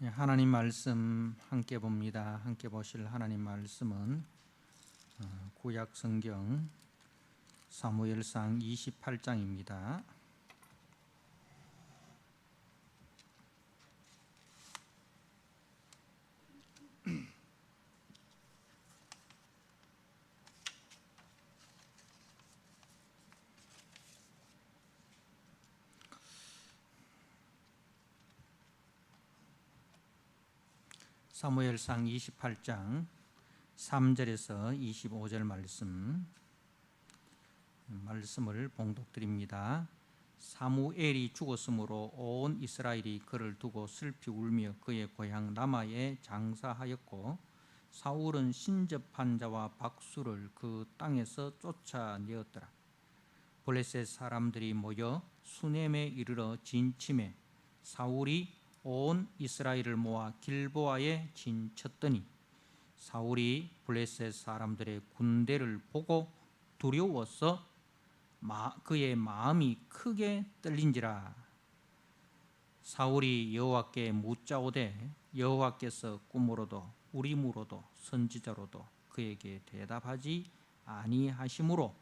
하나님 말씀 함께 봅니다. 함께 보실 하나님 말씀은 구약 성경 사무엘상 28장입니다. 사무엘상 28장 3절에서 25절 말씀을 봉독드립니다. 사무엘이 죽었으므로 온 이스라엘이 그를 두고 슬피 울며 그의 고향 라마에 장사하였고 사울은 신접한 자와 박수를 그 땅에서 쫓아내었더라. 블레셋 사람들이 모여 수넴에 이르러 진침해 사울이 온 이스라엘을 모아 길보아에 진쳤더니 사울이 블레셋 사람들의 군대를 보고 두려워서 그의 마음이 크게 떨린지라. 사울이 여호와께 묻자오되 여호와께서 꿈으로도 우림으로도 선지자로도 그에게 대답하지 아니하시므로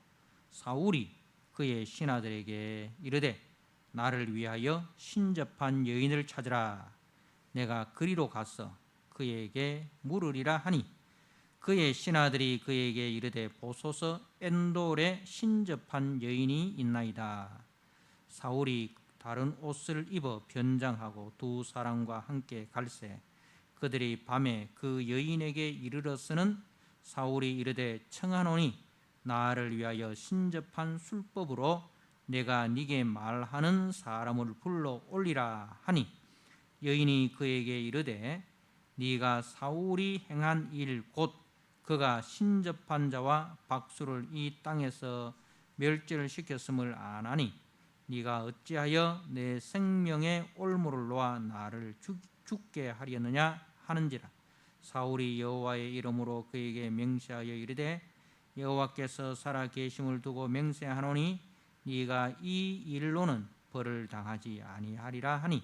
사울이 그의 신하들에게 이르되 나를 위하여 신접한 여인을 찾으라. 내가 그리로 가서 그에게 물으리라 하니 그의 신하들이 그에게 이르되 보소서 엔돌에 신접한 여인이 있나이다. 사울이 다른 옷을 입어 변장하고 두 사람과 함께 갈새 그들이 밤에 그 여인에게 이르러서는 사울이 이르되 청하노니 나를 위하여 신접한 술법으로 내가 네게 말하는 사람을 불러 올리라 하니 여인이 그에게 이르되 네가 사울이 행한 일 곧 그가 신접한 자와 박수를 이 땅에서 멸절시켰음을 아나니 네가 어찌하여 내 생명의 올무를 놓아 나를 죽게 하려느냐 하는지라. 사울이 여호와의 이름으로 그에게 맹세하여 이르되 여호와께서 살아 계심을 두고 맹세하노니 네가 이 일로는 벌을 당하지 아니하리라 하니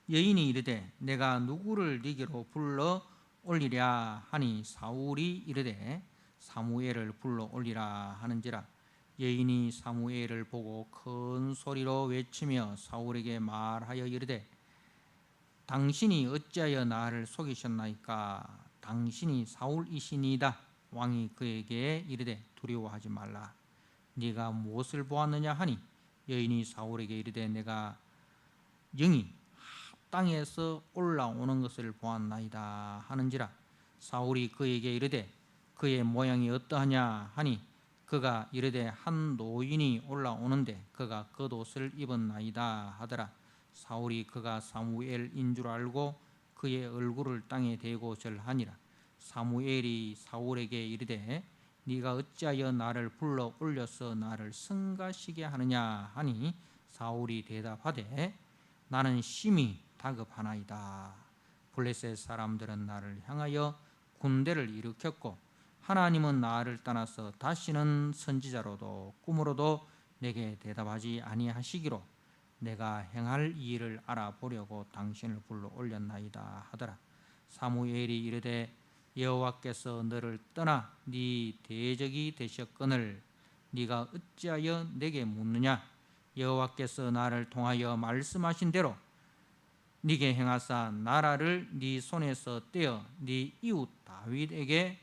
여인이 이르되 내가 누구를 네게로 불러 올리랴 하니 사울이 이르되 사무엘을 불러 올리라 하는지라. 여인이 사무엘을 보고 큰 소리로 외치며 사울에게 말하여 이르되 당신이 어찌하여 나를 속이셨나이까. 당신이 사울이시니이다. 왕이 그에게 이르되 두려워하지 말라. 네가 무엇을 보았느냐 하니 여인이 사울에게 이르되 내가 영이 땅에서 올라오는 것을 보았나이다 하는지라. 사울이 그에게 이르되 그의 모양이 어떠하냐 하니 그가 이르되 한 노인이 올라오는데 그가 겉옷을 입었나이다 하더라. 사울이 그가 사무엘인 줄 알고 그의 얼굴을 땅에 대고 절하니라. 사무엘이 사울에게 이르되 네가 어찌하여 나를 불러 올려서 나를 성가시게 하느냐 하니 사울이 대답하되 나는 심히 다급하나이다. 블레셋 사람들은 나를 향하여 군대를 일으켰고 하나님은 나를 떠나서 다시는 선지자로도 꿈으로도 내게 대답하지 아니하시기로 내가 행할 일을 알아보려고 당신을 불러 올렸나이다 하더라. 사무엘이 이르되 여호와께서 너를 떠나 네 대적이 되셨거늘 네가 어찌하여 내게 묻느냐. 여호와께서 나를 통하여 말씀하신 대로 네게 행하사 나라를 네 손에서 떼어 네 이웃 다윗에게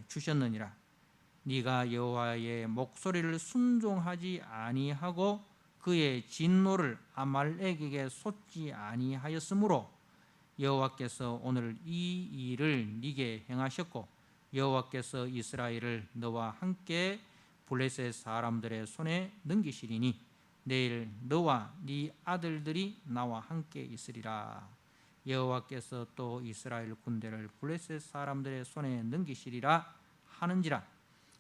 주셨느니라. 네가 여호와의 목소리를 순종하지 아니하고 그의 진노를 아말렉에게 쏟지 아니하였으므로 여호와께서 오늘 이 일을 네게 행하셨고 여호와께서 이스라엘을 너와 함께 블레셋 사람들의 손에 넘기시리니 내일 너와 네 아들들이 나와 함께 있으리라. 여호와께서 또 이스라엘 군대를 블레셋 사람들의 손에 넘기시리라 하는지라.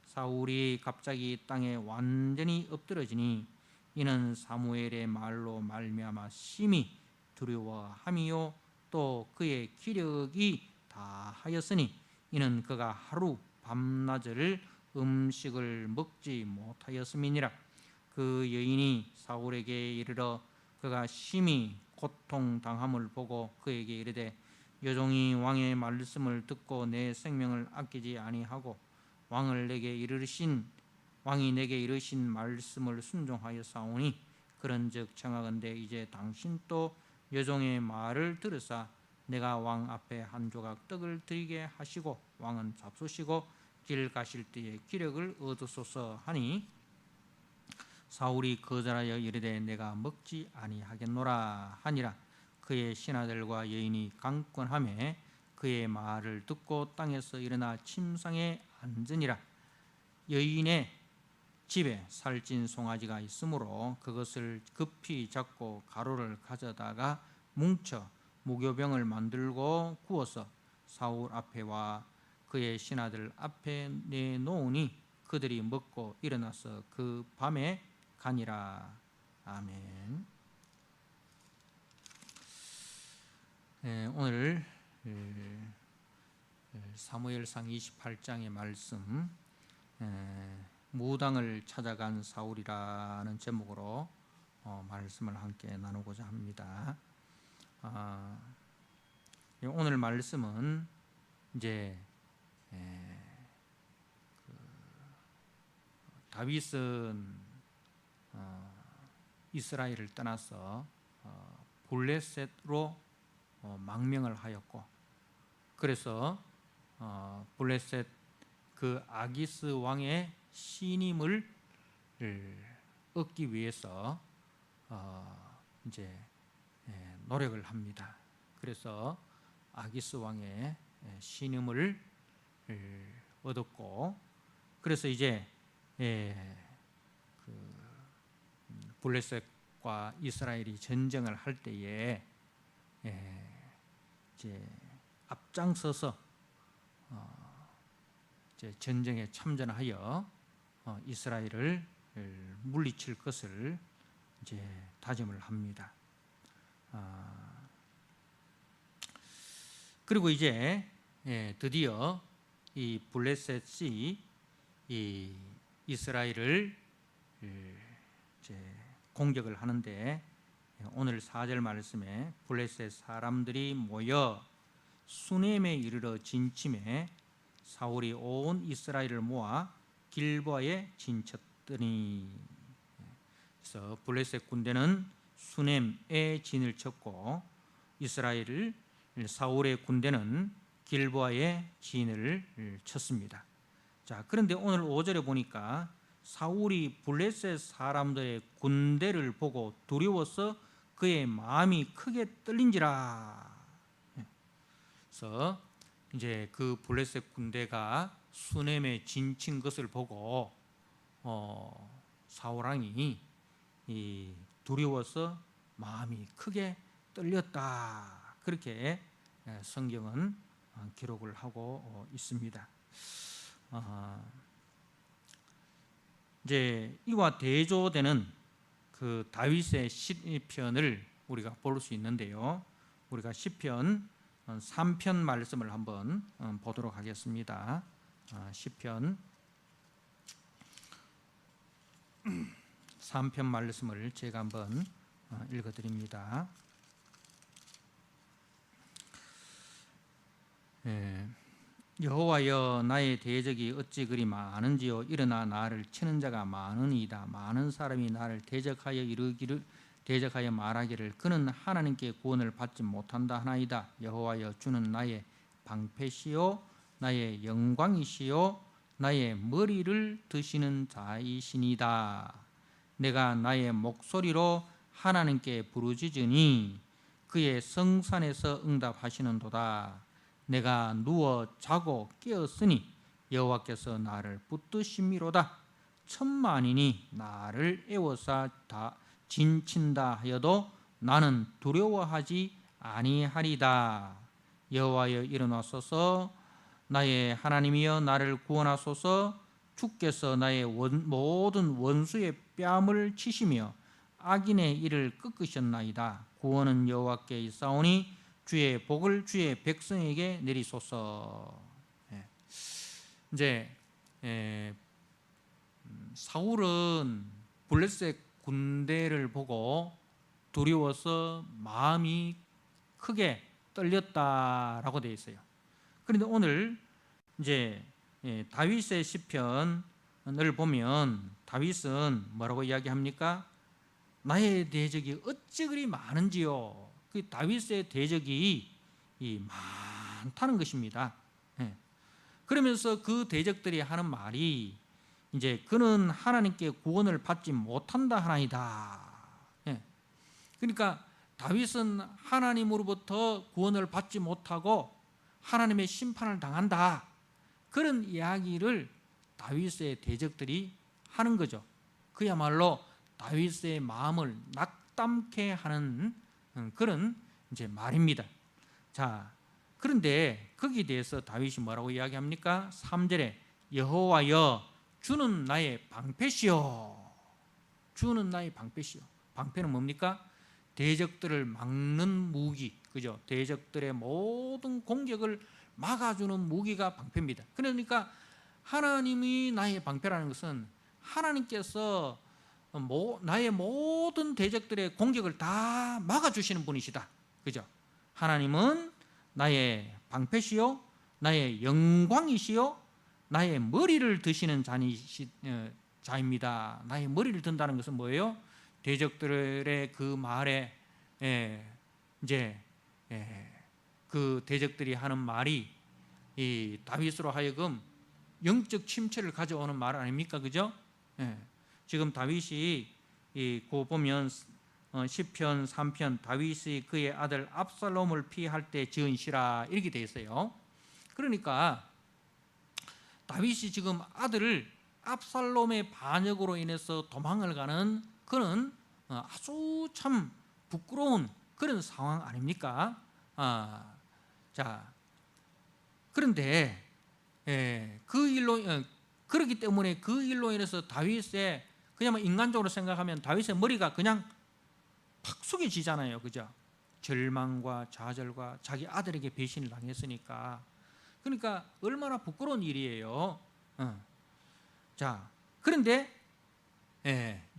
사울이 갑자기 땅에 완전히 엎드러지니 이는 사무엘의 말로 말미암아 심히 두려워함이요 또 그의 기력이 다하였으니 이는 그가 하루 밤낮을 음식을 먹지 못하였음이니라. 그 여인이 사울에게 이르러 그가 심히 고통 당함을 보고 그에게 이르되 여종이 왕의 말씀을 듣고 내 생명을 아끼지 아니하고 왕이 내게 이르신 말씀을 순종하여 싸우니 그런즉 청하건대 이제 당신 또 여종의 말을 들으사 내가 왕 앞에 한 조각 떡을 드리게 하시고 왕은 잡수시고 길 가실 때에 기력을 얻으소서 하니 사울이 거절하여 이르되 내가 먹지 아니하겠노라 하니라. 그의 신하들과 여인이 강권하며 그의 말을 듣고 땅에서 일어나 침상에 앉으니라. 여인의 집에 살찐 송아지가 있으므로 그것을 급히 잡고 가루를 가져다가 뭉쳐 무교병을 만들고 구워서 사울 앞에와 그의 신하들 앞에 내놓으니 그들이 먹고 일어나서 그 밤에 가니라. 아멘. 오늘 사무엘상 28장의 말씀, 무당을 찾아간 사울이라는 제목으로 말씀을 함께 나누고자 합니다. 오늘 말씀은 이제 다윗은 이스라엘을 떠나서 블레셋으로 망명을 하였고, 그래서 블레셋 그 아기스 왕의 신임을 얻기 위해서 이제 노력을 합니다. 그래서 아기스 왕의 신임을 얻었고, 그래서 이제 블레셋과 이스라엘이 전쟁을 할 때에 이제 앞장서서 이제 전쟁에 참전하여 이스라엘을 물리칠 것을 이제 다짐을 합니다. 그리고 이제 드디어 이 블레셋이 이 이스라엘을 이제 공격을 하는데, 오늘 4절 말씀에 블레셋 사람들이 모여 수넴에 이르러 진침해 사울이 온 이스라엘을 모아 길보아에 진쳤더니, 그래서 블레셋 군대는 수넴에 진을 쳤고 이스라엘을 사울의 군대는 길보아에 진을 쳤습니다. 자, 그런데 오늘 5절에 보니까 사울이 블레셋 사람들의 군대를 보고 두려워서 그의 마음이 크게 떨린지라. 그래서 이제 그 블레셋 군대가 수넴에 진친 것을 보고 사울 왕이 두려워서 마음이 크게 떨렸다. 그렇게 성경은 기록을 하고 있습니다. 이제 이와 대조되는 그 다윗의 시편을 우리가 볼 수 있는데요. 우리가 시편 3편 말씀을 한번 보도록 하겠습니다. 시편 3편 말씀을 제가 한번 읽어드립니다. 여호와여, 나의 대적이 어찌 그리 많은지요. 일어나 나를 치는 자가 많으니이다. 많은 사람이 나를 대적하여 말하기를 그는 하나님께 구원을 받지 못한다 하나이다. 여호와여, 주는 나의 방패시요 나의 영광이시요 나의 머리를 드시는 자이시니이다. 내가 나의 목소리로 하나님께 부르짖으니 그의 성산에서 응답하시는도다. 내가 누워 자고 깨었으니 여호와께서 나를 붙드심이로다. 천만인이 나를 애워싸 다 진친다 하여도 나는 두려워하지 아니하리다. 여호와여, 일어나소서. 나의 하나님이여, 나를 구원하소서. 주께서 나의 모든 원수의 뺨을 치시며 악인의 이를 꺾으셨나이다. 구원은 여호와께 있사오니 주의 복을 주의 백성에게 내리소서. 이제 사울은 블레셋 군대를 보고 두려워서 마음이 크게 떨렸다라고 되어 있어요. 그런데 오늘 이제 다윗의 시편을 보면 다윗은 뭐라고 이야기합니까? 나의 대적이 어찌 그리 많은지요. 그 다윗의 대적이 많다는 것입니다. 그러면서 그 대적들이 하는 말이 이제 그는 하나님께 구원을 받지 못한다 하나이다. 그러니까 다윗은 하나님으로부터 구원을 받지 못하고 하나님의 심판을 당한다. 그런 이야기를 다윗의 대적들이 하는 거죠. 그야말로 다윗의 마음을 낙담케 하는 그런 이제 말입니다. 자, 그런데 거기에 대해서 다윗이 뭐라고 이야기합니까? 3절에 여호와여 주는 나의 방패시오. 주는 나의 방패시오. 방패는 뭡니까? 대적들을 막는 무기, 그죠? 대적들의 모든 공격을 막아주는 무기가 방패입니다. 그러니까 하나님이 나의 방패라는 것은 하나님께서 나의 모든 대적들의 공격을 다 막아주시는 분이시다. 그죠? 하나님은 나의 방패시요, 나의 영광이시요, 나의 머리를 드시는 자입니다. 나의 머리를 든다는 것은 뭐예요? 대적들의 그 말에 이제 그 대적들이 하는 말이 이 다윗으로 하여금 영적 침체를 가져오는 말 아닙니까? 그죠? 지금 다윗이 그 보면 시편 3편 다윗이 그의 아들 압살롬을 피할 때 지은 시라 이렇게 되어 있어요. 그러니까 다윗이 지금 아들을 압살롬의 반역으로 인해서 도망을 가는 그는 아주 참 부끄러운 그런 상황 아닙니까? 자, 그런데 그 일로 그렇기 때문에 그 일로 인해서 다윗의 그냥 인간적으로 생각하면 다윗의 머리가 그냥 팍 숙여지잖아요, 그죠? 절망과 좌절과 자기 아들에게 배신을 당했으니까. 그러니까 얼마나 부끄러운 일이에요. 자, 그런데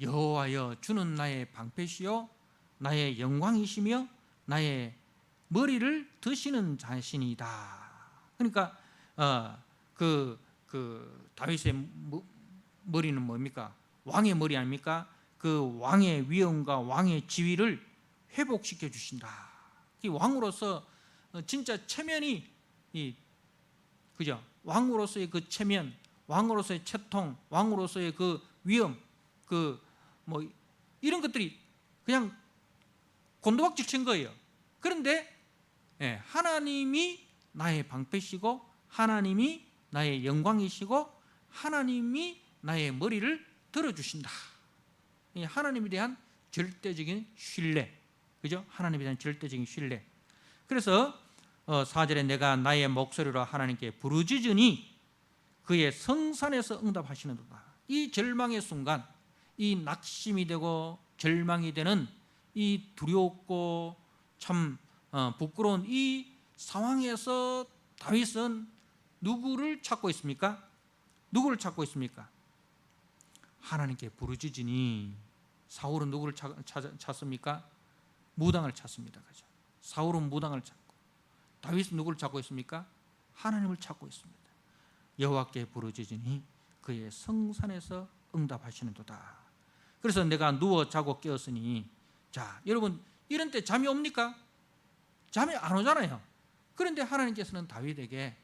여호와여 주는 나의 방패시요 나의 영광이시며 나의 머리를 드시는 자신이다. 그러니까 그 다윗의 머리는 뭡니까? 왕의 머리 아닙니까? 그 왕의 위엄과 왕의 지위를 회복시켜 주신다. 이 왕으로서 진짜 체면이 그죠? 왕으로서의 그 체면, 왕으로서의 채통, 왕으로서의 그 위엄, 그 뭐 이런 것들이 그냥 곤두박질 친 거예요. 그런데 하나님이 나의 방패시고 하나님이 나의 영광이시고 하나님이 나의 머리를 들어주신다. 하나님에 대한 절대적인 신뢰, 그죠? 하나님에 대한 절대적인 신뢰. 그래서 4절에 내가 나의 목소리로 하나님께 부르짖으니 그의 성산에서 응답하시는도다. 이 절망의 순간, 이 낙심이 되고 절망이 되는 이 두렵고 참 부끄러운 이 상황에서 다윗은 누구를 찾고 있습니까? 누구를 찾고 있습니까? 하나님께 부르짖으니 사울은 누구를 찾습니까? 무당을 찾습니다. 그죠? 사울은 무당을 찾고 다윗은 누구를 찾고 있습니까? 하나님을 찾고 있습니다. 여호와께 부르짖으니 그의 성산에서 응답하시는도다. 그래서 내가 누워 자고 깨었으니 자, 여러분 이런 때 잠이 옵니까? 잠이 안 오잖아요. 그런데 하나님께서는 다윗에게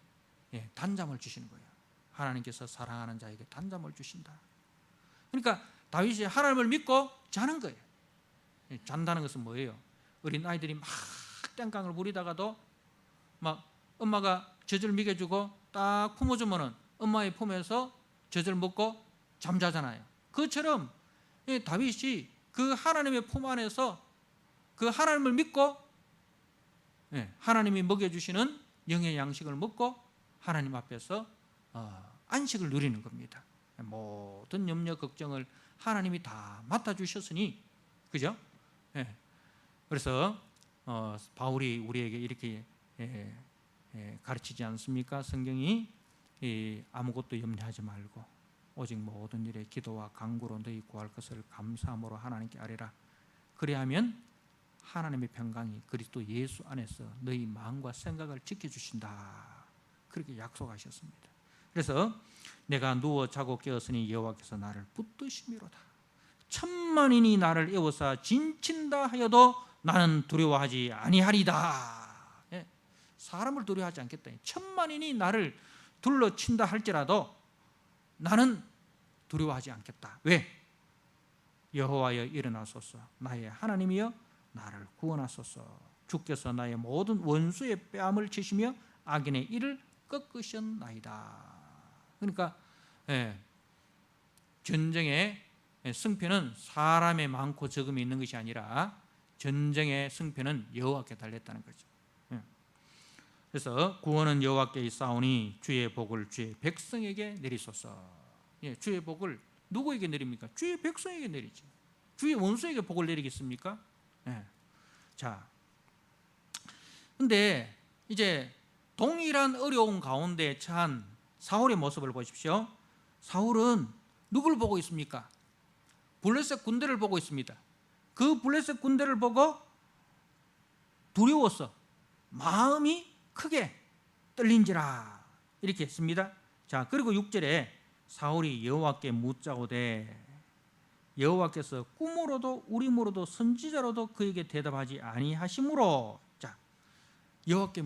단잠을 주시는 거예요. 하나님께서 사랑하는 자에게 단잠을 주신다. 그러니까 다윗이 하나님을 믿고 자는 거예요. 잔다는 것은 뭐예요? 어린 아이들이 막 땡깡을 부리다가도 막 엄마가 젖을 먹여주고 딱 품어주면은 엄마의 품에서 젖을 먹고 잠자잖아요. 그처럼 다윗이 그 하나님의 품 안에서 그 하나님을 믿고 하나님이 먹여주시는 영의 양식을 먹고 하나님 앞에서 안식을 누리는 겁니다. 모든 염려 걱정을 하나님이 다 맡아주셨으니, 그죠? 그래서 바울이 우리에게 이렇게 가르치지 않습니까? 성경이 아무것도 염려하지 말고 오직 모든 일에 기도와 간구로 너희 구할 것을 감사함으로 하나님께 아뢰라. 그리하면 하나님의 평강이 그리스도 예수 안에서 너희 마음과 생각을 지켜주신다. 그렇게 약속하셨습니다. 그래서 내가 누워 자고 깨었으니 여호와께서 나를 붙드심이로다. 천만인이 나를 에워싸 진친다 하여도 나는 두려워하지 아니하리다. 예, 사람을 두려워하지 않겠다. 천만인이 나를 둘러친다 할지라도 나는 두려워하지 않겠다. 왜? 여호와여 일어나소서. 나의 하나님이여 나를 구원하소서. 주께서 나의 모든 원수의 뺨을 치시며 악인의 일을 꺾으셨나이다. 그러니까 전쟁의 승패는 사람의 많고 적음이 있는 것이 아니라 전쟁의 승패는 여호와께 달렸다는 거죠. 그래서 구원은 여호와께 있사오니 주의 복을 주의 백성에게 내리소서. 주의 복을 누구에게 내립니까? 주의 백성에게 내리지. 주의 원수에게 복을 내리겠습니까? 자, 근데 이제 동일한 어려운 가운데 처한 사울의 모습을 보십시오. 사울은 누굴 보고 있습니까? 블레셋 군대를 보고 있습니다. 그 블레셋 군대를 보고 두려워서 마음이 크게 떨린지라 이렇게 했습니다. 자, 그리고 6절에 사울이 여호와께 묻자오되 여호와께서 꿈으로도 우림으로도 선지자로도 그에게 대답하지 아니하시므로. 자, 여호와께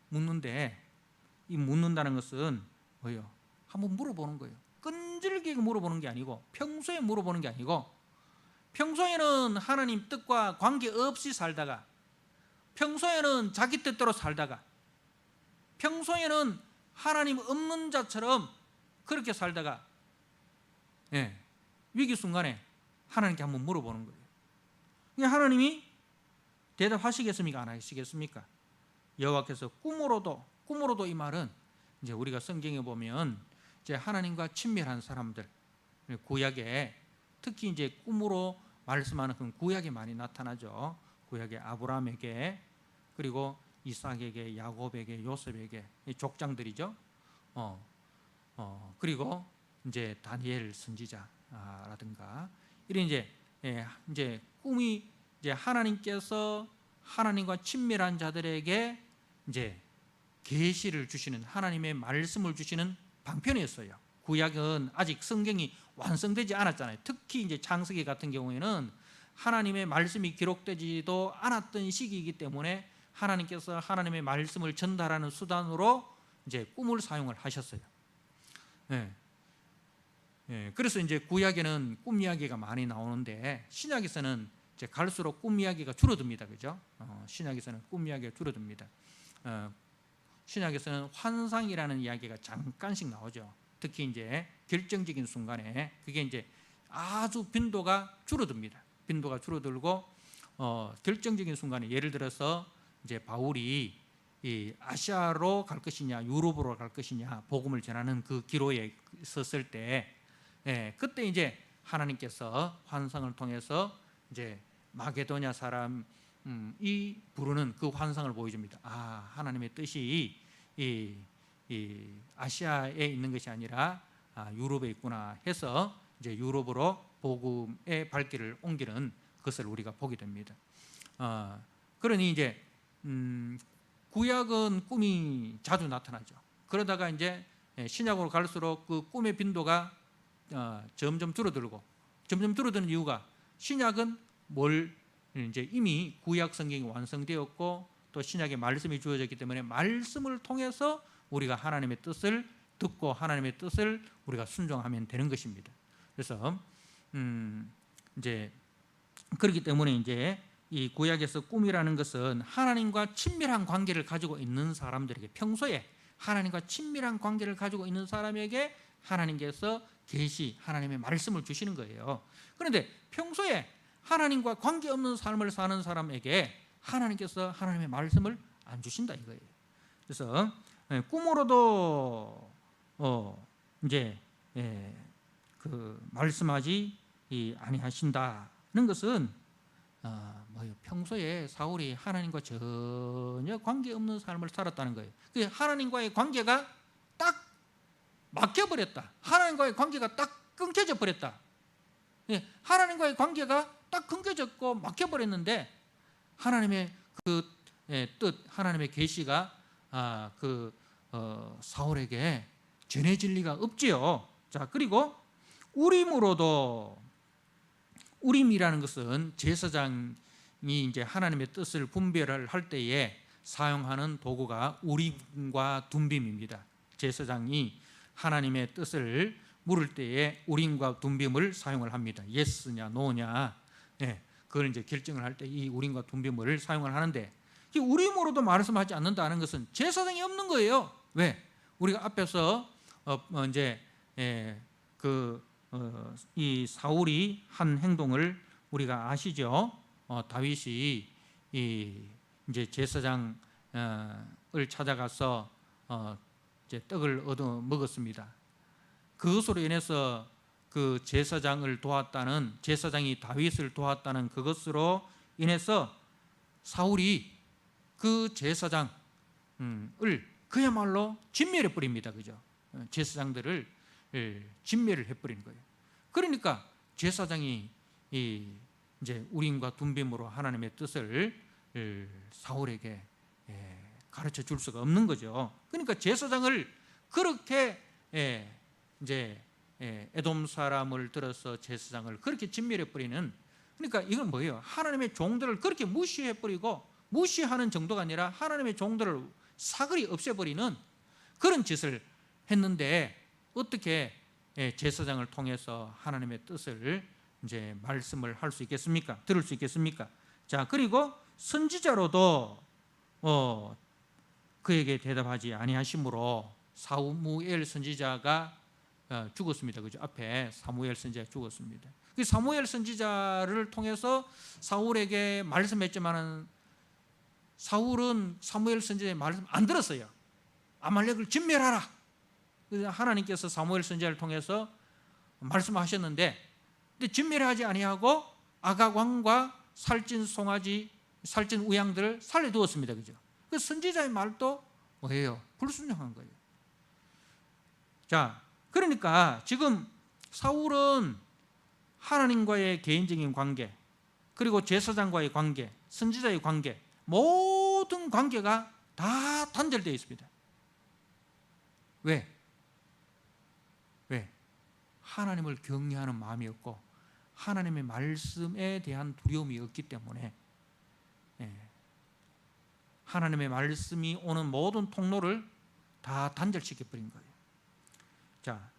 묻는데 이 묻는다는 것은 뭐예요? 한번 물어보는 거예요. 끈질기게 물어보는 게 아니고 평소에 물어보는 게 아니고 평소에는 하나님 뜻과 관계없이 살다가 평소에는 자기 뜻대로 살다가 평소에는 하나님 없는 자처럼 그렇게 살다가 위기 순간에 하나님께 한번 물어보는 거예요. 하나님이 대답하시겠습니까? 안 하시겠습니까? 여호와께서 꿈으로도 이 말은 이제 우리가 성경에 보면 이제 하나님과 친밀한 사람들 구약에 특히 이제 꿈으로 말씀하는 그 구약에 많이 나타나죠. 구약의 아브라함에게 그리고 이삭에게 야곱에게 요셉에게 족장들이죠. 그리고 이제 다니엘 선지자라든가 이런 이제 꿈이 이제 하나님께서 하나님과 친밀한 자들에게 이제 계시를 주시는 하나님의 말씀을 주시는 방편이었어요. 구약은 아직 성경이 완성되지 않았잖아요. 특히 이제 창세기 같은 경우에는 하나님의 말씀이 기록되지도 않았던 시기이기 때문에 하나님께서 하나님의 말씀을 전달하는 수단으로 이제 꿈을 사용을 하셨어요. 그래서 이제 구약에는 꿈 이야기가 많이 나오는데 신약에서는 이제 갈수록 꿈 이야기가 줄어듭니다. 그죠? 신약에서는 꿈 이야기가 줄어듭니다. 신약에서는 환상이라는 이야기가 잠깐씩 나오죠. 특히 이제 결정적인 순간에 그게 이제 아주 빈도가 줄어듭니다. 빈도가 줄어들고 결정적인 순간에 예를 들어서 이제 바울이 이 아시아로 갈 것이냐 유럽으로 갈 것이냐 복음을 전하는 그 기로에 섰을 때 그때 이제 하나님께서 환상을 통해서 이제 마게도냐 사람이 부르는 그 환상을 보여줍니다. 아, 하나님의 뜻이 이 아시아에 있는 것이 아니라 유럽에 있구나 해서 이제 유럽으로 복음의 발길을 옮기는 것을 우리가 보게 됩니다. 그러니 이제 구약은 꿈이 자주 나타나죠. 그러다가 이제 신약으로 갈수록 그 꿈의 빈도가 점점 줄어드는 이유가 신약은 이제 이미 구약 성경이 완성되었고 또 신약의 말씀이 주어졌기 때문에 말씀을 통해서 우리가 하나님의 뜻을 듣고 하나님의 뜻을 우리가 순종하면 되는 것입니다. 그래서 이제 그렇기 때문에 이제 이 구약에서 꿈이라는 것은 하나님과 친밀한 관계를 가지고 있는 사람들에게 평소에 하나님과 친밀한 관계를 가지고 있는 사람에게 하나님께서 하나님의 말씀을 주시는 거예요. 그런데 평소에 하나님과 관계없는 삶을 사는 사람에게 하나님께서 하나님의 말씀을 안 주신다 이거예요. 그래서 꿈으로도 이제 그 말씀하지 아니하신다는 것은 평소에 사울이 하나님과 전혀 관계없는 삶을 살았다는 거예요. 하나님과의 관계가 딱 막혀버렸다. 하나님과의 관계가 딱 끊겨져 버렸다. 하나님과의 관계가 딱 끊겨졌고 막혀버렸는데 하나님의 그 뜻, 하나님의 계시가 사울에게 전해질 리가 없지요. 자, 그리고 우림으로도, 우림이라는 것은 제사장이 이제 하나님의 뜻을 분별을 할 때에 사용하는 도구가 우림과 둠빔입니다. 제사장이 하나님의 뜻을 물을 때에 우림과 둠빔을 사용을 합니다. 예스냐 노냐, 그걸 이제 결정을 할 때 이 우림과 둠빔을 사용을 하는데, 이 우림으로도 말씀하지 않는다는 것은 제사장이 없는 거예요. 왜? 우리가 앞에서 이 사울이 한 행동을 우리가 아시죠? 다윗이 이제 제사장을 찾아가서 이제 떡을 얻어 먹었습니다. 그것으로 인해서 그 제사장을 도왔다는, 제사장이 다윗을 도왔다는 그것으로 인해서 사울이 그 제사장을 그야말로 진멸해 버립니다. 그죠? 제사장들을 진멸을 해버리는 거예요. 그러니까 제사장이 이제 우림과 둠빔으로 하나님의 뜻을 사울에게 가르쳐 줄 수가 없는 거죠. 그러니까 제사장을 그렇게 이제 에돔 사람을 들어서 제사장을 그렇게 진멸해 버리는, 그러니까 이건 뭐예요? 하나님의 종들을 그렇게 무시해 버리고, 무시하는 정도가 아니라 하나님의 종들을 사거리 없애버리는 그런 짓을 했는데, 어떻게 제사장을 통해서 하나님의 뜻을 이제 말씀을 할 수 있겠습니까? 들을 수 있겠습니까? 자, 그리고 선지자로도 그에게 대답하지 아니하심으로 사무엘 선지자가 죽었습니다. 그죠? 앞에 사무엘 선지자가 죽었습니다. 그 사무엘 선지자를 통해서 사울에게 말씀했지만은 사울은 사무엘 선지자의 말씀 안 들었어요. 아말렉을 진멸하라. 그래서 하나님께서 사무엘 선지자를 통해서 말씀하셨는데, 근데 진멸하지 아니하고 아각 왕과 살찐 송아지, 살찐 우양들을 살려두었습니다. 그죠? 그 선지자의 말도 뭐예요? 불순종한 거예요. 자, 그러니까 지금 사울은 하나님과의 개인적인 관계, 그리고 제사장과의 관계, 선지자의 관계, 모든 관계가 다 단절되어 있습니다. 왜? 하나님을 경외하는 마음이 없고 하나님의 말씀에 대한 두려움이 없기 때문에 하나님의 말씀이 오는 모든 통로를 다 단절시켜버린 거예요. 자,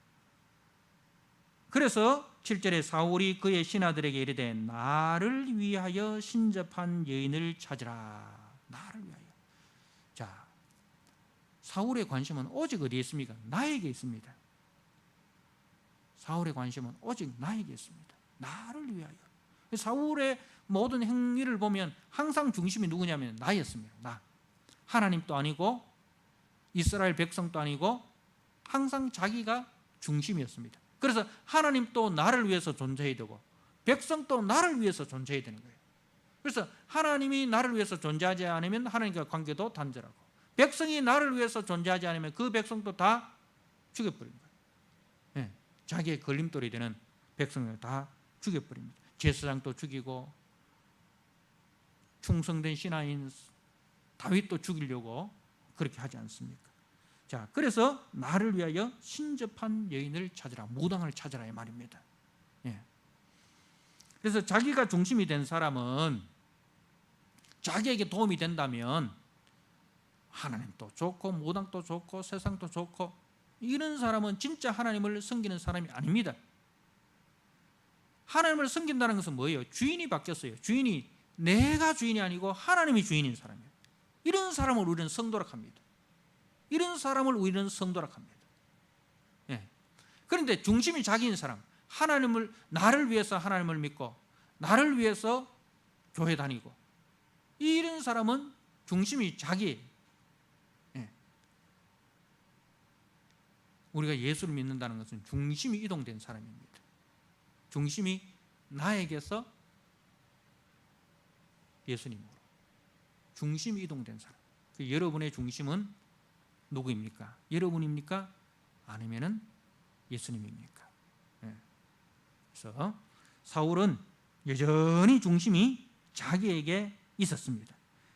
그래서 7절에 사울이 그의 신하들에게 이르되 나를 위하여 신접한 여인을 찾으라. 나를 위하여. 자, 사울의 관심은 오직 어디에 있습니까? 나에게 있습니다. 사울의 관심은 오직 나에게 있습니다. 나를 위하여. 사울의 모든 행위를 보면 항상 중심이 누구냐면 나였습니다. 나. 하나님도 아니고 이스라엘 백성도 아니고 항상 자기가 중심이었습니다. 그래서 하나님도 나를 위해서 존재해야 되고 백성도 나를 위해서 존재해야 되는 거예요. 그래서 하나님이 나를 위해서 존재하지 않으면 하나님과 관계도 단절하고, 백성이 나를 위해서 존재하지 않으면 그 백성도 다 죽여버린 거예요. 자기의 걸림돌이 되는 백성을 다 죽여버립니다. 제사장도 죽이고 충성된 신하인 다윗도 죽이려고 그렇게 하지 않습니까? 자, 그래서 나를 위하여 신접한 여인을 찾으라, 무당을 찾으라 이 말입니다. 그래서 자기가 중심이 된 사람은 자기에게 도움이 된다면 하나님도 좋고 무당도 좋고 세상도 좋고, 이런 사람은 진짜 하나님을 섬기는 사람이 아닙니다. 하나님을 섬긴다는 것은 뭐예요? 주인이 바뀌었어요. 주인이 내가 주인이 아니고 하나님이 주인인 사람이에요. 이런 사람을 우리는 성도라 합니다. 이런 사람을 우리는 성도라 합니다. 그런데 중심이 자기인 사람, 하나님을, 나를 위해서 하나님을 믿고 나를 위해서 교회 다니고, 이런 사람은 중심이 자기예요. 우리가 예수를 믿는다는 것은 중심이 이동된 사람입니다. 중심이 나에게서 예수님으로 중심이 이동된 사람. 여러분의 중심은 누구입니까? 여러분입니까? 아니면은 예수님입니까? 그래서 사울은 여전히 중심이 자기에게 있었습니다.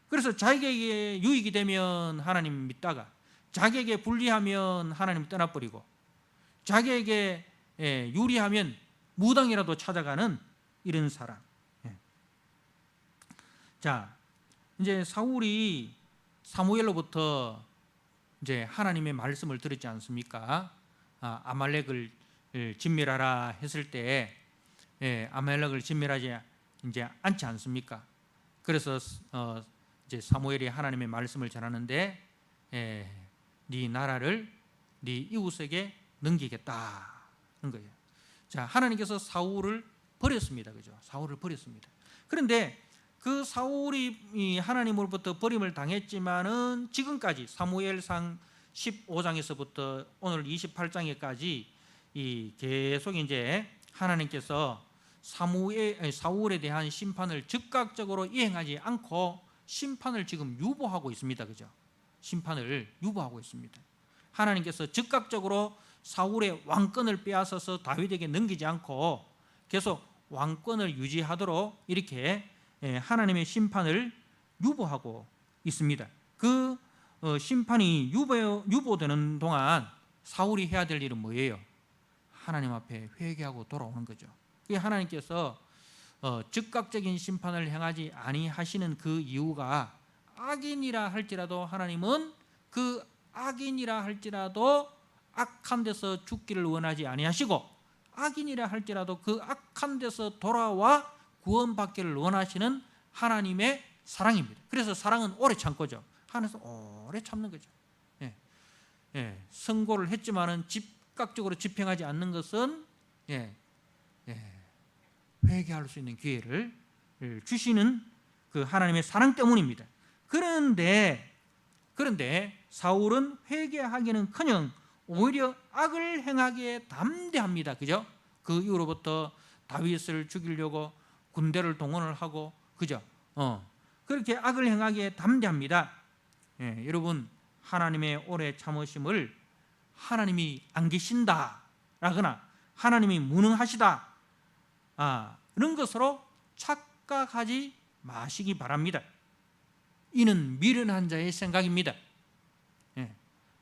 그래서 자기에게 유익이 되면 하나님 믿다가 자기에게 불리하면 하나님 떠나버리고 자기에게 유리하면 무당이라도 찾아가는 이런 사람. 자, 이제 사울이 사무엘로부터 이제 하나님의 말씀을 들었지 않습니까? 아말렉을 진멸하라 했을 때 아말렉을 진멸하지 이제 않지 않습니까? 그래서 이제 사무엘이 하나님의 말씀을 전하는데 네 나라를 네 이웃에게 넘기겠다는 거예요. 자, 하나님께서 사울을 버렸습니다. 그죠? 사울을 버렸습니다. 그런데 그 사울이 하나님으로부터 버림을 당했지만은 지금까지 사무엘상 15장에서부터 오늘 28장에까지 계속 이제 하나님께서 사울에 대한 심판을 즉각적으로 이행하지 않고 심판을 지금 유보하고 있습니다. 그죠? 심판을 유보하고 있습니다. 하나님께서 즉각적으로 사울의 왕권을 빼앗아서 다윗에게 넘기지 않고 계속 왕권을 유지하도록 이렇게 하나님의 심판을 유보하고 있습니다. 그 심판이 유보되는 동안 사울이 해야 될 일은 뭐예요? 하나님 앞에 회개하고 돌아오는 거죠. 하나님께서 즉각적인 심판을 행하지 아니하시는 그 이유가 악인이라 할지라도 하나님은 그 악인이라 할지라도 악한 데서 죽기를 원하지 아니하시고 악인이라 할지라도 그 악한 데서 돌아와 구원받기를 원하시는 하나님의 사랑입니다. 그래서 사랑은 오래 참고죠. 하나님께서 오래 참는 거죠. 선고를 했지만은 즉각적으로 집행하지 않는 것은 회개할 수 있는 기회를 주시는 그 하나님의 사랑 때문입니다. 그런데 사울은 회개하기는커녕 오히려 악을 행하기에 담대합니다. 그죠? 그 이후로부터 다윗을 죽이려고 군대를 동원을 하고, 그죠? 그렇게 악을 행하기에 담대합니다. 여러분, 하나님의 오래 참으심을 하나님이 안 계신다라거나 하나님이 무능하시다 이런 것으로 착각하지 마시기 바랍니다. 이는 미련한 자의 생각입니다.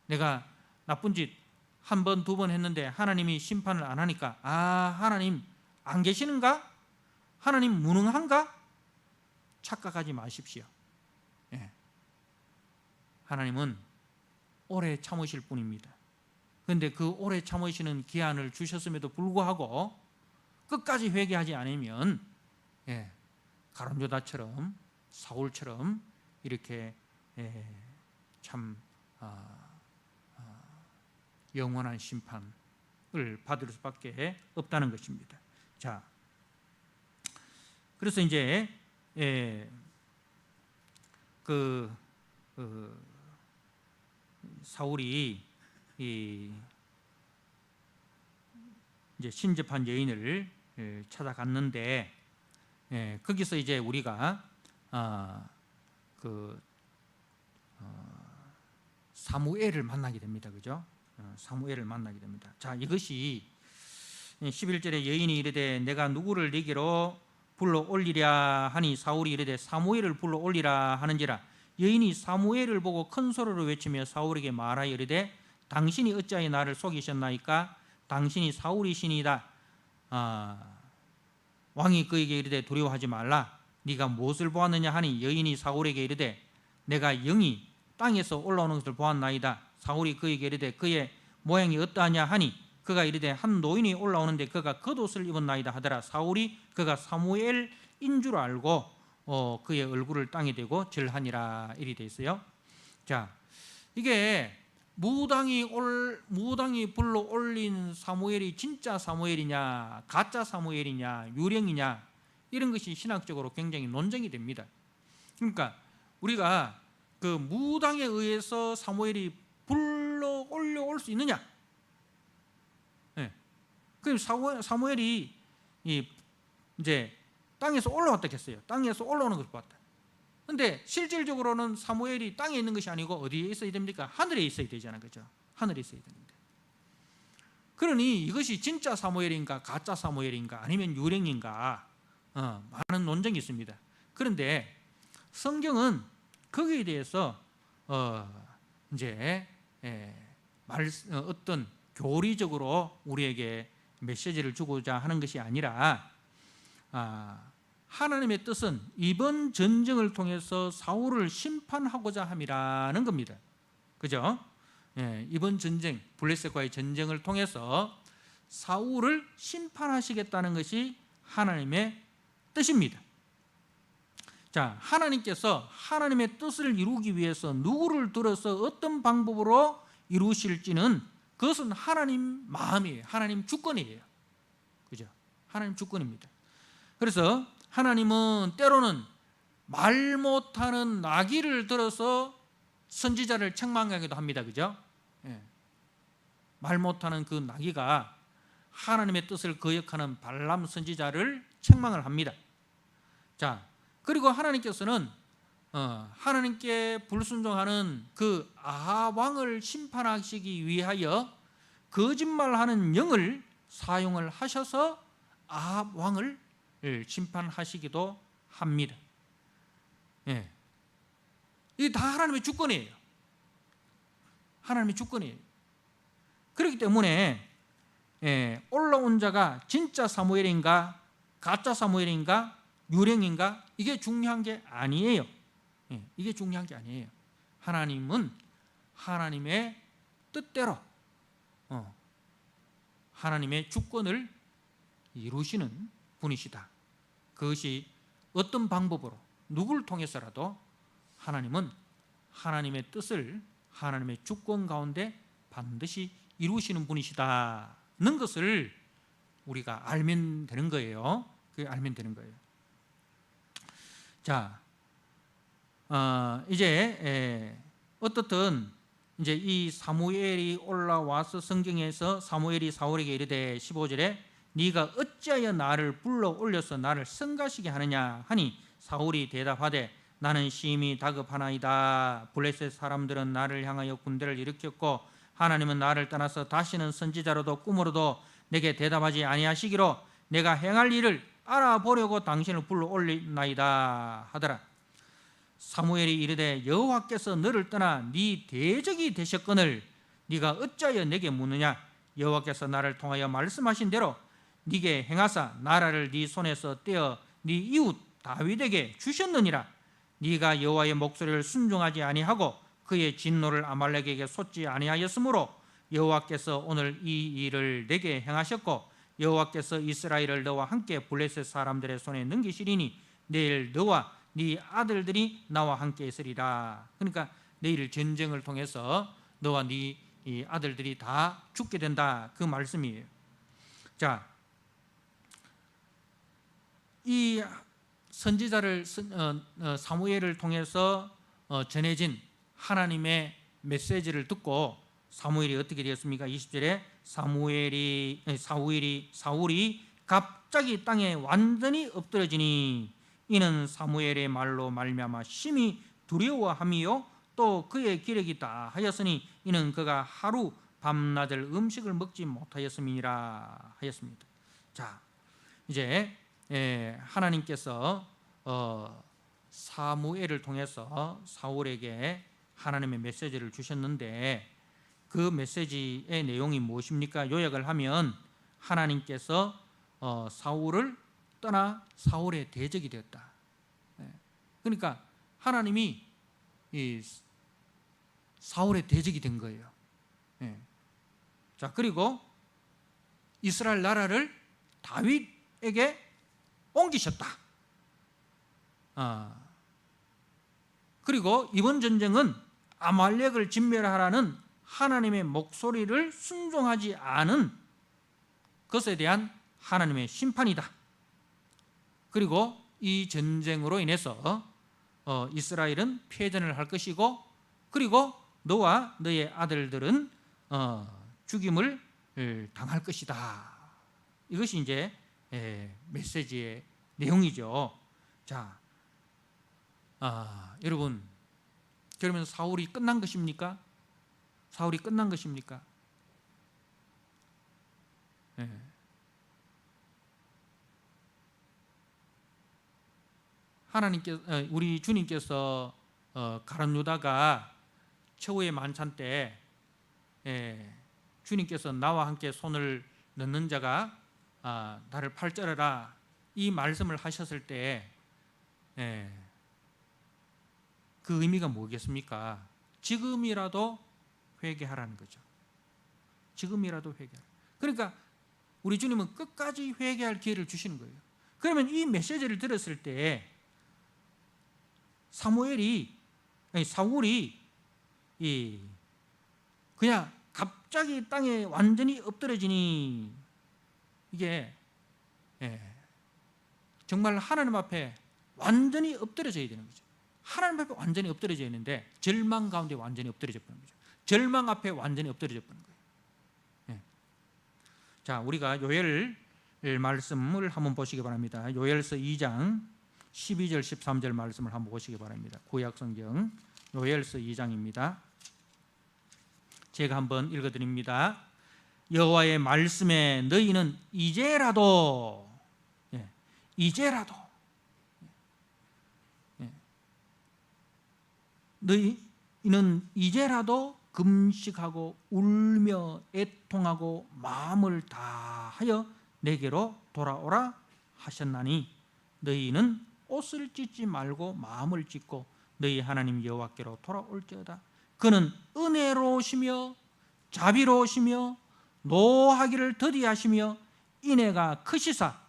내가 나쁜 짓 한 번, 두 번 했는데 하나님이 심판을 안 하니까 하나님 안 계시는가? 하나님 무능한가? 착각하지 마십시오. 하나님은 오래 참으실 분입니다. 그런데 그 오래 참으시는 기한을 주셨음에도 불구하고 끝까지 회개하지 않으면 가론조다처럼 사울처럼 이렇게 참 영원한 심판을 받을 수밖에 없다는 것입니다. 자, 그래서 이제 사울이 이제 신접한 여인을 찾아갔는데 거기서 이제 우리가 사무엘을 만나게 됩니다. 그죠? 사무엘을 만나게 됩니다. 자, 이것이 11절에 여인이 이르되 내가 누구를 네게로 불러 올리랴 하니 사울이 이르되 사무엘을 불러 올리라 하는지라. 여인이 사무엘을 보고 큰 소리로 외치며 사울에게 말하여 이르되 당신이 어찌하여 나를 속이셨나이까? 당신이 사울이시니이다. 왕이 그에게 이르되 두려워하지 말라. 네가 무엇을 보았느냐 하니 여인이 사울에게 이르되 내가 영이 땅에서 올라오는 것을 보았나이다. 사울이 그에게 이르되 그의 모양이 어떠하냐 하니 그가 이르되 한 노인이 올라오는데 그가 겉옷을 입었나이다 하더라. 사울이 그가 사무엘인 줄 알고 그의 얼굴을 땅에 대고 절하니라. 이리 돼 있어요. 자, 이게 무당이 불러 올린 사무엘이 진짜 사무엘이냐 가짜 사무엘이냐 유령이냐 이런 것이 신학적으로 굉장히 논쟁이 됩니다. 그러니까 우리가 그 무당에 의해서 사무엘이 불러 올려올 수 있느냐? 그럼 사무엘이 이제 땅에서 올라왔다 했어요. 땅에서 올라오는 것을 봤다. 그런데 실질적으로는 사무엘이 땅에 있는 것이 아니고 어디에 있어야 됩니까? 하늘에 있어야 되잖아요. 그죠? 하늘에 있어야 됩니다. 그러니 이것이 진짜 사무엘인가 가짜 사무엘인가 아니면 유령인가 많은 논쟁이 있습니다. 그런데 성경은 거기에 대해서 이제 어떤 교리적으로 우리에게 메시지를 주고자 하는 것이 아니라 하나님의 뜻은 이번 전쟁을 통해서 사울을 심판하고자 함이라는 겁니다. 그죠? 이번 전쟁, 블레셋과의 전쟁을 통해서 사울을 심판하시겠다는 것이 하나님의 뜻입니다. 자, 하나님께서 하나님의 뜻을 이루기 위해서 누구를 들어서 어떤 방법으로 이루실지는 그것은 하나님 마음이에요. 하나님 주권이에요. 그죠? 하나님 주권입니다. 그래서 하나님은 때로는 말 못하는 나귀를 들어서 선지자를 책망하기도 합니다. 그죠? 말 못하는 그 나귀가 하나님의 뜻을 거역하는 발람 선지자를 책망을 합니다. 자, 그리고 하나님께서는 하나님께 불순종하는 그 아합 왕을 심판하시기 위하여 거짓말하는 영을 사용을 하셔서 아합 왕을 심판하시기도 합니다. 이게 다 하나님의 주권이에요. 하나님의 주권이에요. 그렇기 때문에 올라온 자가 진짜 사무엘인가 가짜 사무엘인가 유령인가 이게 중요한 게 아니에요. 이게 중요한 게 아니에요. 하나님은 하나님의 뜻대로 하나님의 주권을 이루시는 분이시다. 그것이 어떤 방법으로 누구를 통해서라도 하나님은 하나님의 뜻을 하나님의 주권 가운데 반드시 이루시는 분이시다는 것을 우리가 알면 되는 거예요. 그게 알면 되는 거예요. 자, 이제 어떻든 이제 이 사무엘이 올라와서 성경에서 사무엘이 사울에게 이르되 15절에 네가 어찌하여 나를 불러 올려서 나를 성가시게 하느냐 하니 사울이 대답하되 나는 심히 다급하나이다. 블레셋 사람들은 나를 향하여 군대를 일으켰고 하나님은 나를 떠나서 다시는 선지자로도 꿈으로도 내게 대답하지 아니하시기로 내가 행할 일을 알아보려고 당신을 불러 올리나이다 하더라. 사무엘이 이르되 여호와께서 너를 떠나 네 대적이 되셨거늘 네가 어찌하여 내게 묻느냐. 여호와께서 나를 통하여 말씀하신 대로 네게 행하사 나라를 네 손에서 떼어 네 이웃 다윗에게 주셨느니라. 네가 여호와의 목소리를 순종하지 아니하고 그의 진노를 아말렉에게 쏟지 아니하였으므로 여호와께서 오늘 이 일을 내게 행하셨고 여호와께서 이스라엘을 너와 함께 블레셋 사람들의 손에 넘기시리니 내일 너와 네 아들들이 나와 함께 있으리라. 그러니까 내일 전쟁을 통해서 너와 네 아들들이 다 죽게 된다 그 말씀이에요. 자, 이 선지자를 사무엘을 통해서 전해진 하나님의 메시지를 듣고 사무엘이 어떻게 되었습니까? 20절에 사울이 갑자기 땅에 완전히 엎드러지니 이는 사무엘의 말로 말미암아 심히 두려워함이요 또 그의 기력이 다하였으니 이는 그가 하루 밤낮을 음식을 먹지 못하였음이니라 하였습니다. 자, 이제 하나님께서 사무엘을 통해서 사울에게 하나님의 메시지를 주셨는데 그 메시지의 내용이 무엇입니까? 요약을 하면 하나님께서 사울을 떠나 사울의 대적이 되었다. 그러니까 하나님이 이 사울의 대적이 된 거예요. 자, 그리고 이스라엘 나라를 다윗에게 옮기셨다. 그리고 이번 전쟁은 아말렉을 진멸하라는 하나님의 목소리를 순종하지 않은 것에 대한 하나님의 심판이다. 그리고 이 전쟁으로 인해서 이스라엘은 패전을 할 것이고 그리고 너와 너의 아들들은 죽임을 당할 것이다. 이것이 이제 메시지의 내용이죠. 자, 여러분, 그러면 사울이 끝난 것입니까? 사울이 끝난 것입니까? 네. 우리 주님께서 가룟 유다가 최후의 만찬 때 주님께서 나와 함께 손을 넣는 자가 나를 팔자르라 이 말씀을 하셨을 때 그 의미가 뭐겠습니까? 지금이라도 회개하라는 거죠. 지금이라도 회개하라. 그러니까 우리 주님은 끝까지 회개할 기회를 주시는 거예요. 그러면 이 메시지를 들었을 때 사울이 그냥 갑자기 땅에 완전히 엎드러지니 이게 정말 하나님 앞에 완전히 엎드려져야 되는 거죠. 하나님 앞에 완전히 엎드려져 있는데 절망 가운데 완전히 엎드려져 버린 거죠. 절망 앞에 완전히 엎드려져 버린 거예요. 자, 우리가 요엘 말씀을 한번 보시기 바랍니다. 요엘서 2장 12절 13절 말씀을 한번 보시기 바랍니다. 구약성경 요엘서 2장입니다. 제가 한번 읽어드립니다. 여호와의 말씀에 너희는 이제라도 너희는 이제라도 금식하고 울며 애통하고 마음을 다하여 내게로 돌아오라 하셨나니 너희는 옷을 찢지 말고 마음을 찢고 너희 하나님 여호와께로 돌아올지어다. 그는 은혜로우시며 자비로우시며 노하기를 더디하시며 인애가 크시사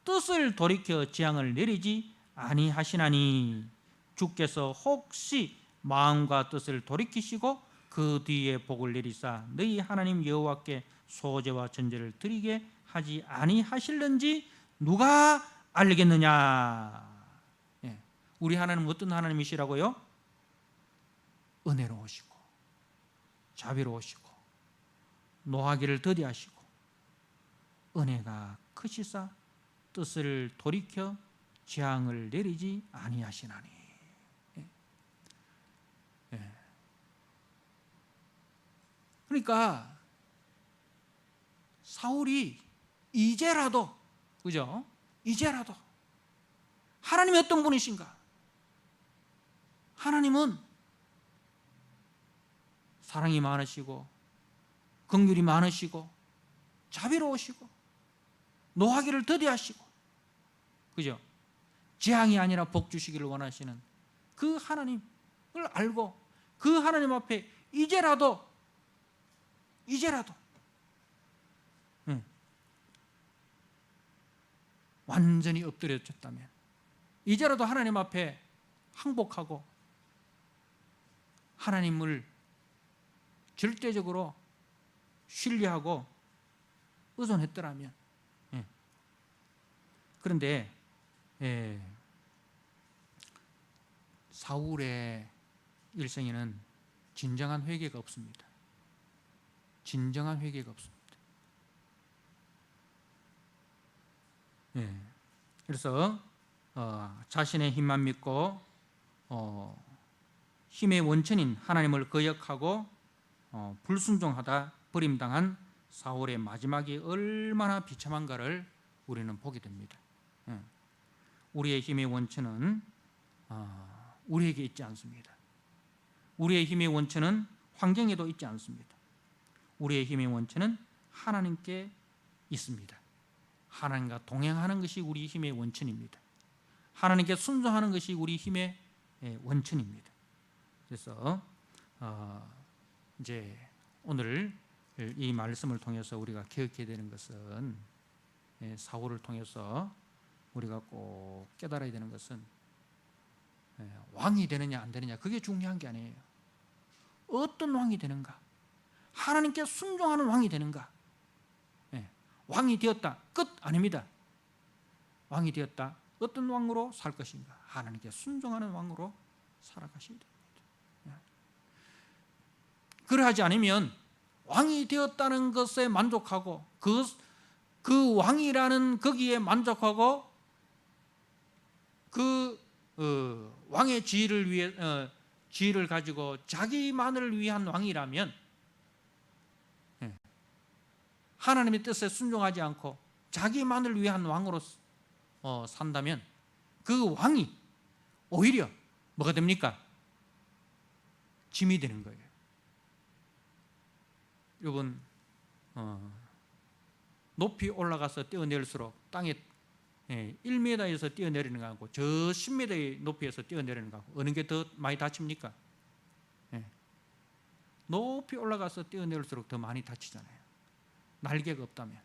뜻을 돌이켜 재앙을 내리지 아니하시나니 주께서 혹시 마음과 뜻을 돌이키시고 그 뒤에 복을 내리사 너희 하나님 여호와께 소제와 전제를 드리게 하지 아니하실는지 누가 알겠느냐. 우리 하나님은 어떤 하나님이시라고요? 은혜로우시고 자비로우시고 노하기를 더디하시고 은혜가 크시사 뜻을 돌이켜 재앙을 내리지 아니하시나니. 그러니까 사울이 이제라도, 그죠? 이제라도 하나님이 어떤 분이신가? 하나님은 사랑이 많으시고 긍휼이 많으시고 자비로우시고 노하기를 더디하시고, 그죠? 재앙이 아니라 복 주시기를 원하시는 그 하나님을 알고 그 하나님 앞에 이제라도 완전히 엎드려졌다면, 이제라도 하나님 앞에 항복하고 하나님을 절대적으로 신뢰하고 의존했더라면. 그런데 사울의 일생에는 진정한 회개가 없습니다. 진정한 회개가 없습니다. 그래서 자신의 힘만 믿고 힘의 원천인 하나님을 거역하고 불순종하다 버림당한 사울의 마지막이 얼마나 비참한가를 우리는 보게 됩니다. 우리의 힘의 원천은 우리에게 있지 않습니다. 우리의 힘의 원천은 환경에도 있지 않습니다. 우리의 힘의 원천은 하나님께 있습니다. 하나님과 동행하는 것이 우리 힘의 원천입니다. 하나님께 순종하는 것이 우리 힘의 원천입니다. 그래서 이제 오늘 이 말씀을 통해서 우리가 기억해야 되는 것은, 사울을 통해서 우리가 꼭 깨달아야 되는 것은 왕이 되느냐 안 되느냐, 그게 중요한 게 아니에요. 어떤 왕이 되는가? 하나님께 순종하는 왕이 되는가? 왕이 되었다, 끝 아닙니다. 왕이 되었다, 어떤 왕으로 살 것인가? 하나님께 순종하는 왕으로 살아가셔야 됩니다. 그러하지 않으면 왕이 되었다는 것에 만족하고 그 왕이라는 거기에 만족하고 그 왕의 지위를 가지고 자기만을 위한 왕이라면, 하나님의 뜻에 순종하지 않고 자기만을 위한 왕으로 산다면 그 왕이 오히려 뭐가 됩니까? 짐이 되는 거예요. 여러분, 높이 올라가서 뛰어내릴수록 땅에 1m에서 뛰어내리는 거하고 저 10m의 높이에서 뛰어내리는 거하고 어느 게 더 많이 다칩니까? 높이 올라가서 뛰어내릴수록 더 많이 다치잖아요. 날개가 없다면.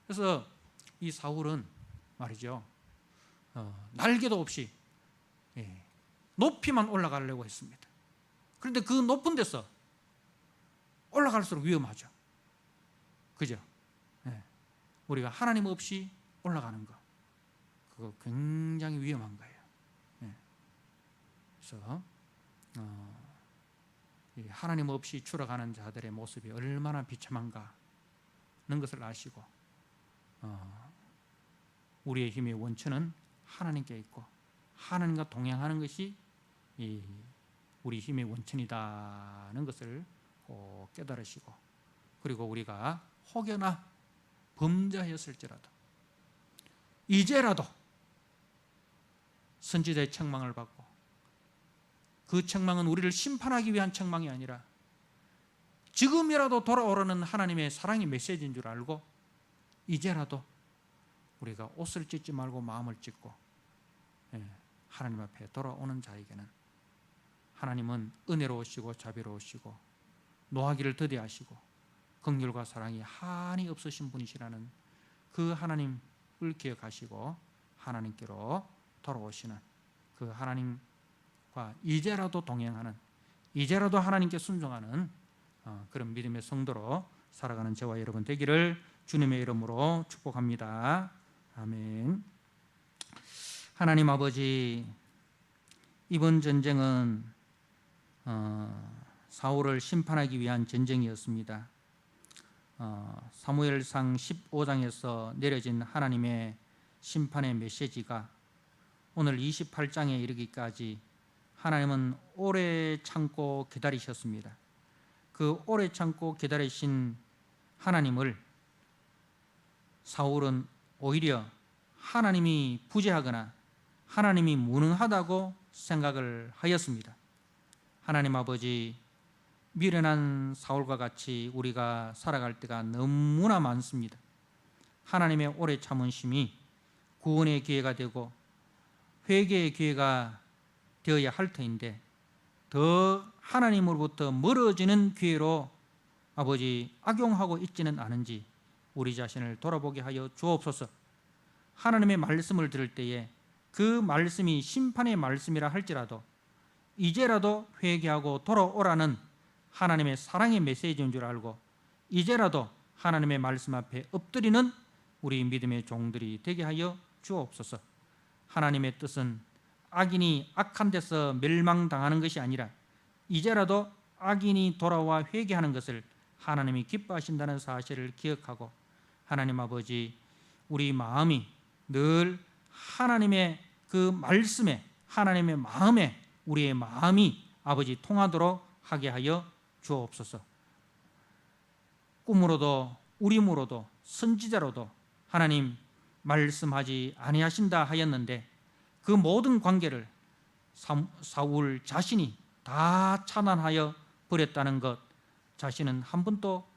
그래서 이 사울은 말이죠, 날개도 없이 높이만 올라가려고 했습니다. 그런데 그 높은 데서 올라갈수록 위험하죠. 그죠? 우리가 하나님 없이 올라가는 거, 그거 굉장히 위험한 거예요. 그래서 하나님 없이 추락하는 자들의 모습이 얼마나 비참한가 는 것을 아시고, 우리의 힘의 원천은 하나님께 있고 하나님과 동행하는 것이 우리 힘의 원천이다는 것을 꼭 깨달으시고, 그리고 우리가 혹여나 범죄하였을지라도 이제라도 선지자의 책망을 받고, 그 책망은 우리를 심판하기 위한 책망이 아니라 지금이라도 돌아오라는 하나님의 사랑의 메시지인 줄 알고, 이제라도 우리가 옷을 찢지 말고 마음을 찢고 하나님 앞에 돌아오는 자에게는 하나님은 은혜로우시고 자비로우시고 노하기를 더디하시고 긍휼과 사랑이 한이 없으신 분이시라는 그 하나님을 기억하시고 하나님께로 돌아오시는 그 하나님과 이제라도 동행하는, 이제라도 하나님께 순종하는 그런 믿음의 성도로 살아가는 저와 여러분 되기를 주님의 이름으로 축복합니다. 아멘. 하나님 아버지, 이번 전쟁은 사울을 심판하기 위한 전쟁이었습니다. 사무엘상 15장에서 내려진 하나님의 심판의 메시지가 오늘 28장에 이르기까지 하나님은 오래 참고 기다리셨습니다. 그 오래 참고 기다리신 하나님을 사울은 오히려 하나님이 부재하거나 하나님이 무능하다고 생각을 하였습니다. 하나님 아버지, 미련한 사울과 같이 우리가 살아갈 때가 너무나 많습니다. 하나님의 오래 참으심이 구원의 기회가 되고 회개의 기회가 되어야 할 터인데 더 하나님으로부터 멀어지는 기회로 아버지 악용하고 있지는 않은지 우리 자신을 돌아보게 하여 주옵소서. 하나님의 말씀을 들을 때에 그 말씀이 심판의 말씀이라 할지라도 이제라도 회개하고 돌아오라는 하나님의 사랑의 메시지인 줄 알고 이제라도 하나님의 말씀 앞에 엎드리는 우리 믿음의 종들이 되게 하여 주옵소서. 하나님의 뜻은 악인이 악한 데서 멸망당하는 것이 아니라 이제라도 악인이 돌아와 회개하는 것을 하나님이 기뻐하신다는 사실을 기억하고, 하나님 아버지, 우리 마음이 늘 하나님의 그 말씀에, 하나님의 마음에 우리의 마음이 아버지 통하도록 하게 하여 주옵소서. 꿈으로도 우림으로도 선지자로도 하나님 말씀하지 아니하신다 하였는데 그 모든 관계를 사울 자신이 다 차단하여 버렸다는 것 자신은 한 번도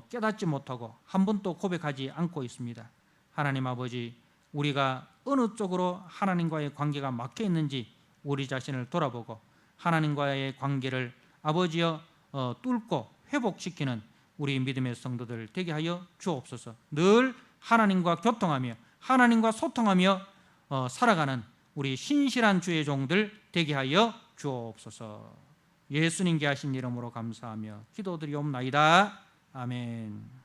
깨닫지 못하고 한 번도 고백하지 않고 있습니다. 하나님 아버지, 우리가 어느 쪽으로 하나님과의 관계가 막혀 있는지 우리 자신을 돌아보고 하나님과의 관계를 아버지여 뚫고 회복시키는 우리 믿음의 성도들 되게 하여 주옵소서. 늘 하나님과 교통하며 하나님과 소통하며 살아가는 우리 신실한 주의 종들 되게 하여 주옵소서. 예수님께 하신 이름으로 감사하며 기도드리옵나이다. 아멘.